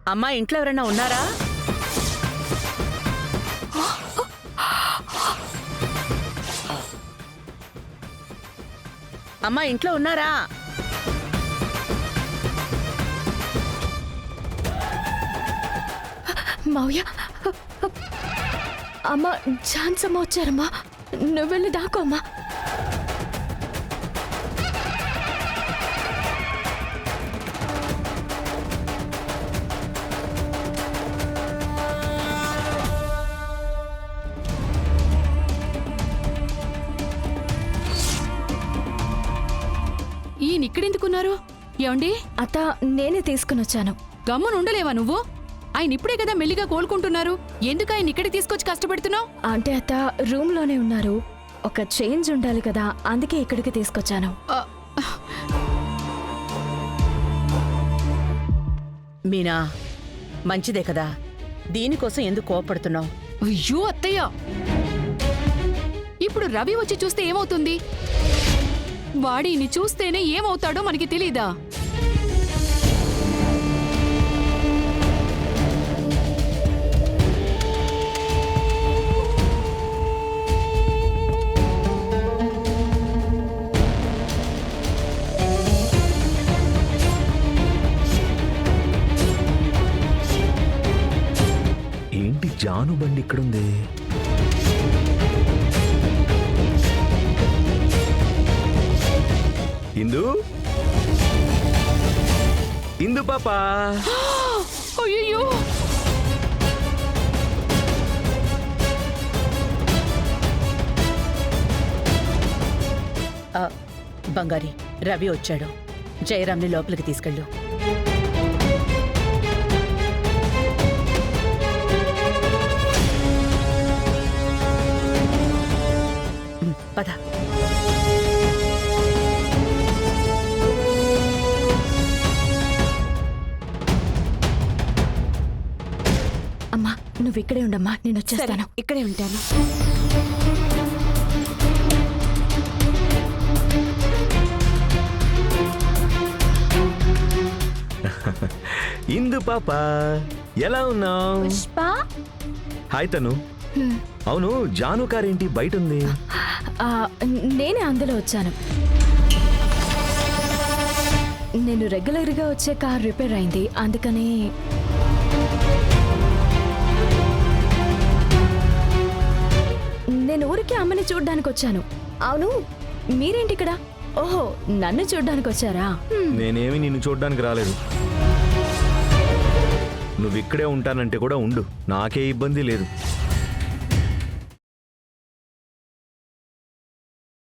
అమ్మా ఇంట్లో ఎవరైనా ఉన్నారా? అమ్మా ఇంట్లో ఉన్నారా? మావయ్య, అమ్మ ఝాన్సమ్మ వచ్చారమ్మా. నువ్వు వెళ్ళి దాకో అమ్మా. ఈయన ఇక్కడెందుకున్నారు? ఏమండి, అత్త, నేనే తీసుకుని వచ్చాను. గమ్మునుండలేవా నువ్వు? ఆయన ఇప్పుడే కదా మెల్లిగా కోలుకుంటున్నారు. ఎందుకు ఆయన ఇక్కడికి తీసుకొచ్చి కష్టపెడుతున్నావు? అంటే అత్త రూమ్ లోనే ఉన్నారు. ఒక చేంజ్ ఉండాలి కదా, అందుకే ఇక్కడికి తీసుకొచ్చాను. మీనా, మంచిదే కదా, దీనికోసం ఎందుకు కోపడుతున్నావు? అయ్యో అత్తయ్య, ఇప్పుడు రవి వచ్చి చూస్తే ఏమవుతుంది? వాడిని చూస్తేనే ఏమవుతాడో మనకి తెలీదా? ఏంటి జాను బండి ఇక్కడుంది? ఇందు, ఇందు పాపా. అయ్యో, బంగారి, రవి వచ్చాడు. జయరాంని లోపలికి తీసుకెళ్ళు. పద. అమ్మా, నువ్వు ఇక్కడే ఉండమ్మా, నేను వచ్చేస్తాను. ఇక్కడే ఉంటాను. ఇందు పాపా, ఎలా ఉన్నావు? పుష్ప, హాయ్ తను. అవును, జాను కారేంటి బయట ఉంది? నేనే అందులో వచ్చాను. నేను రెగ్యులర్గా వచ్చే కార్ రిపేర్ అయింది, అందుకని నేను ఊరికి అమ్మని చూడ్డానికి వచ్చాను. అవును, మీరేంటి ఇక్కడ? ఓహో, నన్ను చూడ్డానికి వచ్చారా? నేనేమి నిన్ను చూడ్డానికి రాలేదు. నువ్వు ఇక్కడే ఉంటానంటే కూడా ఉండు, నాకే ఇబ్బంది లేదు.